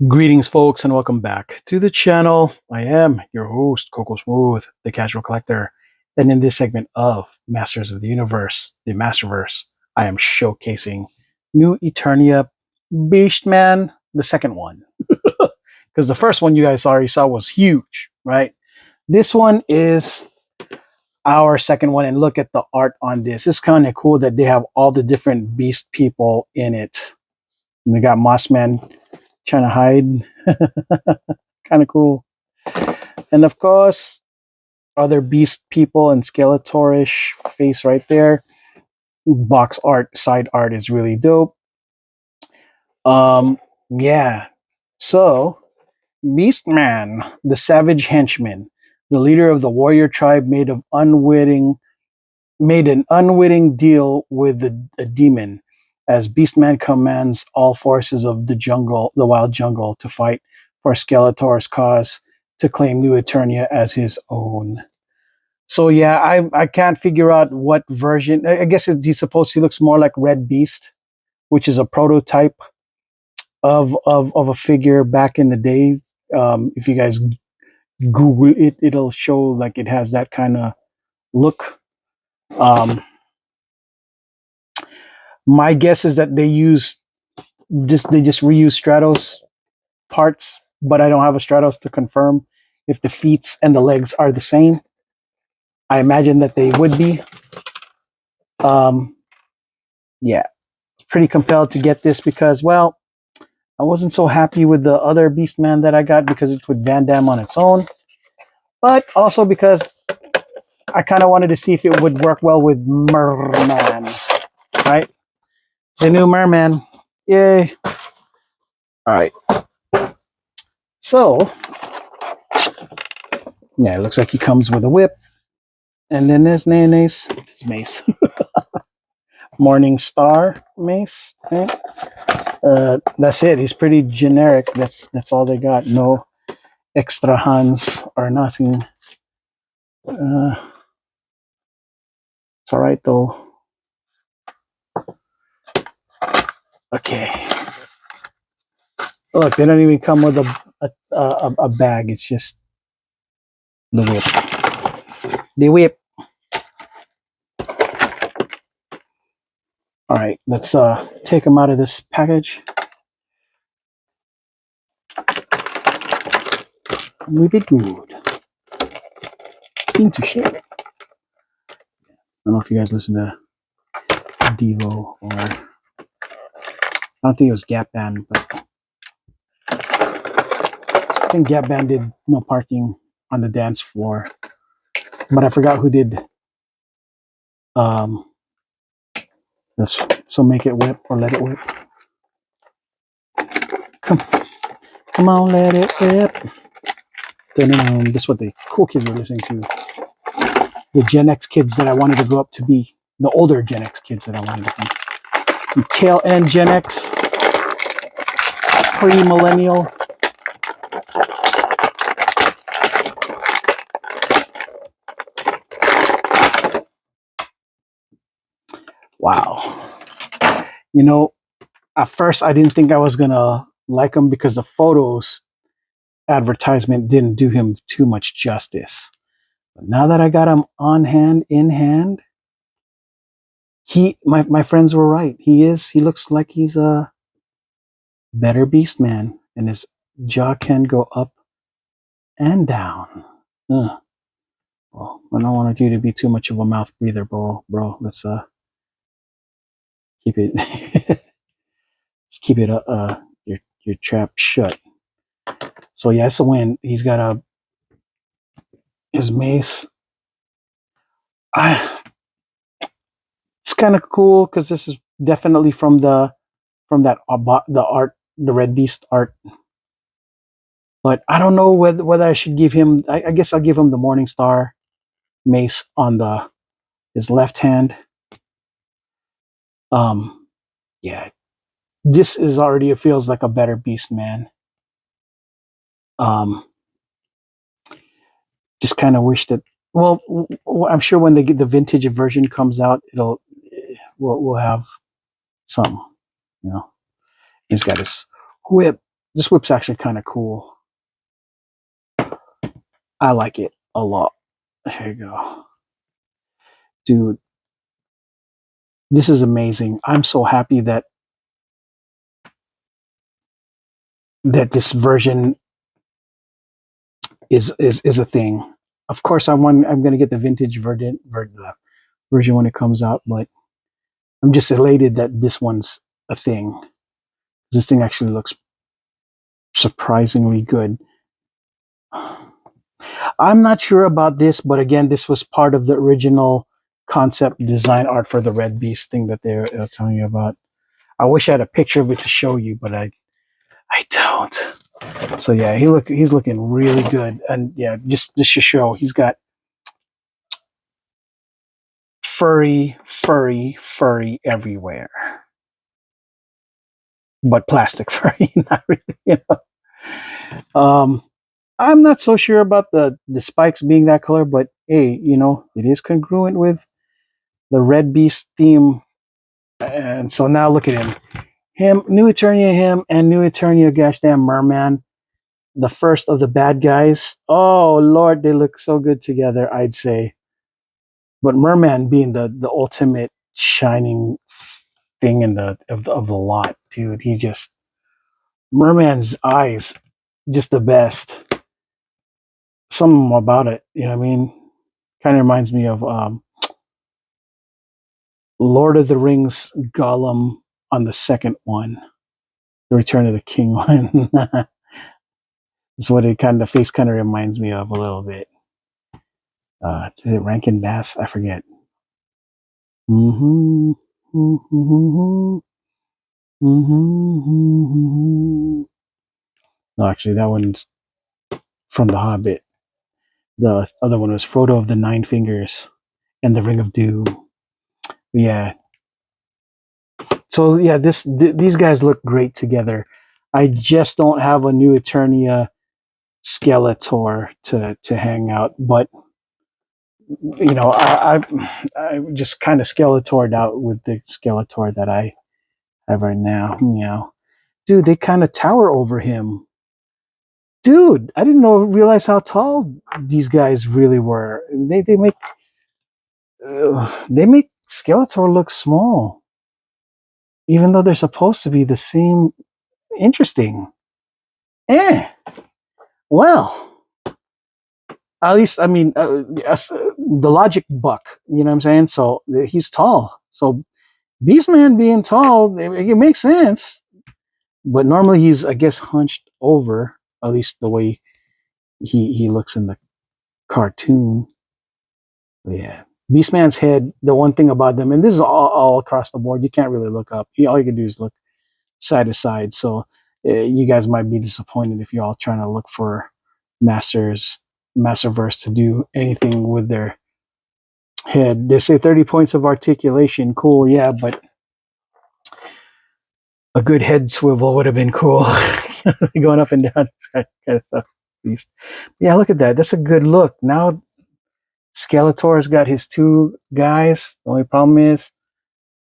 Greetings, folks, and welcome back to the channel. I am your host, Coco Smooth, the Casual Collector. And in this segment of Masters of the Universe, the Masterverse, I am showcasing new Eternia Beastman, the second one. Because the first one you guys already saw was huge, right? This one is our second one, and look at the art on this. It's kind of cool that they have all the different beast people in it. And they got Mossman trying to hide. Kind of cool. And of course, other beast people and Skeletorish face right there. Box art, side art is really dope. Yeah. So, Beastman, the savage henchman, the leader of the warrior tribe, made an unwitting deal with a demon, as Beastman commands all forces of the wild jungle, to fight for Skeletor's cause, to claim New Eternia as his own. So yeah, I can't figure out what version. I guess he looks more like Red Beast, which is a prototype of a figure back in the day. If you guys Google it, it'll show like it has that kind of look. Um, my guess is that they just reuse Stratos parts, but I don't have a Stratos to confirm if the feet and the legs are the same. I imagine that they would be. Um, yeah, pretty compelled to get this because, well, I wasn't so happy with the other Beastman that I got because it would Van Damme on its own, but also because I kind of wanted to see if it would work well with Merman, right? It's a new Merman. Yay. All right. So, yeah, it looks like he comes with a whip. And then there's Nene's mace. Morning Star mace. Right? That's it. He's pretty generic. That's all they got. No extra hands or nothing. It's all right though. Okay. Look, they don't even come with a bag. It's just the whip. The whip. All right, let's take them out of this package. Whip it good. Into shape. I don't know if you guys listen to Devo or I don't think it was Gap Band, but I think Gap Band did No Parking on the Dance Floor. But I forgot who did this. So Make It Whip or Let It Whip. Come on, let it whip. This is what the cool kids were listening to. The Gen X kids that I wanted to grow up to be. The older Gen X kids that I wanted to be. The tail end Gen X. Pre-millennial. Wow. You know, at first I didn't think I was going to like him because the photos advertisement didn't do him too much justice. But now that I got him in hand, my friends were right. He looks like he's a better beast man, and his jaw can go up and down. Well, I don't want you to be too much of a mouth breather, bro. Let's keep it let's keep it your trap shut. So yeah, it's a win. He's got his mace. It's kind of cool because this is definitely from the art, the Red Beast art. But I don't know whether I should give him. I guess I'll give him the Morning Star mace on his left hand. Yeah, this is already, it feels like a better beast man. Just kind of wish that. Well, I'm sure when they get the vintage version comes out, we'll have some. You know, he's got his whip. This whip's actually kind of cool. I like it a lot. Here you go. Dude, this is amazing. I'm so happy that this version is a thing. Of course, I'm going to get the vintage version when it comes out, but I'm just elated that this one's a thing. This thing actually looks surprisingly good. I'm not sure about this, but again, this was part of the original concept design art for the Red Beast thing that they're telling you about. I wish I had a picture of it to show you, but I don't. So yeah, he's looking really good, and yeah, just to show, he's got furry everywhere, but plastic furry, not really. I'm not so sure about the spikes being that color, but hey, it is congruent with the Red Beast theme. And so now look at New Eternia him, and New Eternia gosh damn Merman, the first of the bad guys. Oh Lord, they look so good together, I'd say. But Merman being the ultimate shining thing in of the lot, dude. Merman's eyes, just the best. Something about it, you know what I mean? Kind of reminds me of Lord of the Rings Gollum on the second one, the Return of the King one. That's what the face kind of reminds me of a little bit. Is it Rankin Bass? I forget. Mm-hmm. Mm-hmm. Mm-hmm. No, actually, that one's from The Hobbit. The other one was Frodo of the Nine Fingers and the Ring of Doom. Yeah. So yeah, these guys look great together. I just don't have a new Eternia Skeletor to hang out, but I just kind of Skeletored out with the Skeletor that I have right now. Meow. Dude, they kind of tower over him. Dude, I didn't realize how tall these guys really were. They make Skeletor look small, even though they're supposed to be the same. Interesting. Eh. Well, at least I mean, the logic buck. You know what I'm saying? So he's tall. So Beastman being tall, it makes sense. But normally he's, I guess, hunched over. At least the way he looks in the cartoon. But yeah, Beastman's head. The one thing about them, and this is all across the board, you can't really look up. All you can do is look side to side. So you guys might be disappointed if you're all trying to look for Masterverse to do anything with their head. They say 30 points of articulation. Cool, yeah, but a good head swivel would have been cool. Going up and down, kind of stuff. Yeah, look at that. That's a good look. Now Skeletor's got his two guys. The only problem is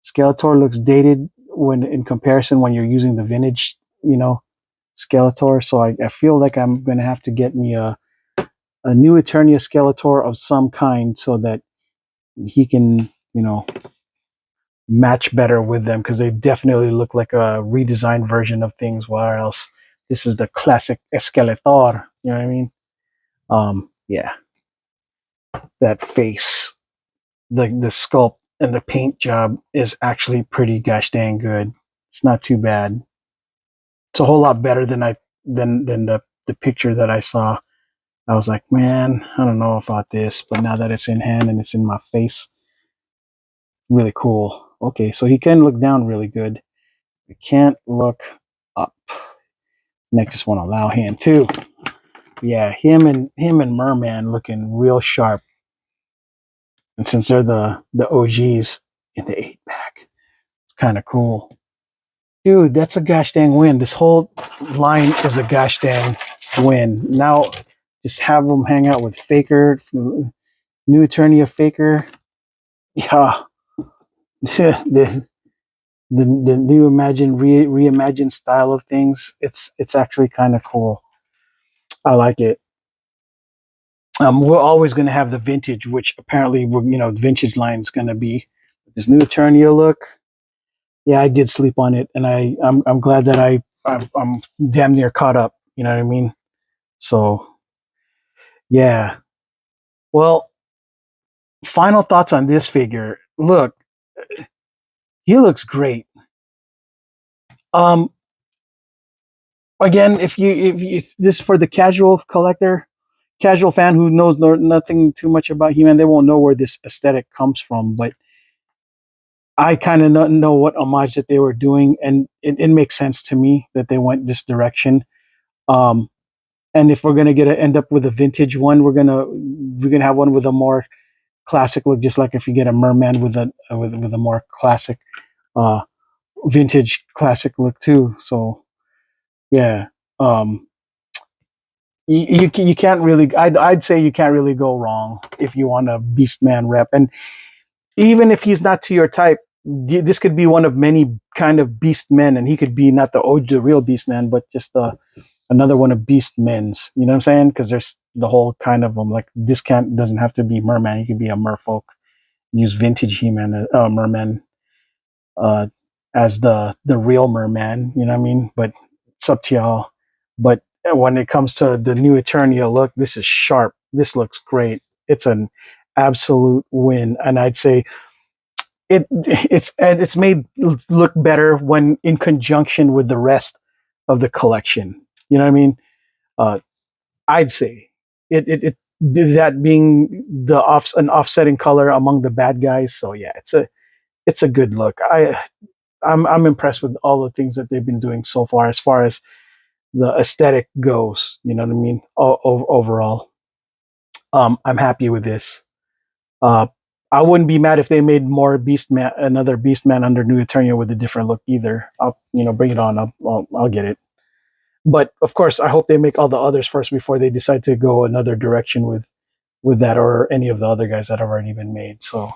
Skeletor looks dated when in comparison when you're using the vintage, Skeletor. So I feel like I'm gonna have to get me a new Eternia Skeletor of some kind so that he can, match better with them, because they definitely look like a redesigned version of things. While else, this is the classic Skeletor. You know what I mean? Yeah, that face, the sculpt and the paint job is actually pretty gosh dang good. It's not too bad. It's a whole lot better than the picture that I saw. I was like, man, I don't know about this, but now that it's in hand and it's in my face, really cool. Okay, so he can look down really good. We can't look up. Neck just won't allow him to. Yeah, him and Merman looking real sharp. And since they're the OGs in the 8-pack, it's kind of cool. Dude, that's a gosh dang win. This whole line is a gosh dang win. Now, just have them hang out with Faker, new Eternia Faker. Yeah, the new reimagined style of things. It's actually kind of cool. I like it. We're always going to have the vintage, which apparently vintage line is going to be this new Eternia look. Yeah, I did sleep on it, and I'm glad that I'm damn near caught up. You know what I mean? So yeah. Well, final thoughts on this figure. Look, he looks great. Um, Again, if this for the casual collector, casual fan who knows nothing too much about He-Man, they won't know where this aesthetic comes from. But I kind of know what homage that they were doing, and it makes sense to me that they went this direction. Um, and if we're gonna end up with a vintage one, we're gonna have one with a more classic look, just like if you get a merman with a more classic, uh, vintage classic look too. So yeah, um, you can't really. I'd say you can't really go wrong if you want a Beastman rep, and even if he's not to your type, this could be one of many kind of beast men, and he could be not the real beast man, but just another one of beast men's. You know what I'm saying? Because there's the whole kind of like this can't doesn't have to be merman. He could be a merfolk. Use vintage He-Man, merman, uh, as the real merman. You know what I mean? But it's up to y'all. But when it comes to the new Eternia look, this is sharp. This looks great. It's an absolute win, and I'd say it's made look better when in conjunction with the rest of the collection. You know what I mean? Uh, I'd say it that being an offsetting color among the bad guys. So yeah, it's a good look. I'm impressed with all the things that they've been doing so far as the aesthetic goes. You know what I mean? Overall, I'm happy with this. Uh, I wouldn't be mad if they made more another Beastman under New Eternia with a different look either. I'll bring it on. I'll get it. But of course, I hope they make all the others first before they decide to go another direction with that or any of the other guys that have already been made. So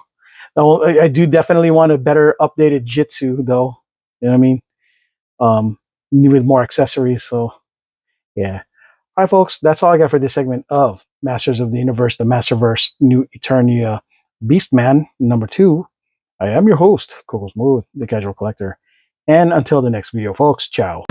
I do definitely want a better updated Jitsu though. You know what I mean? With more accessories. So yeah. All right, folks, that's all I got for this segment of Masters of the Universe, the Masterverse, New Eternia Beastman #2. I am your host, Coco Smooth, the Casual Collector. And until the next video, folks, ciao.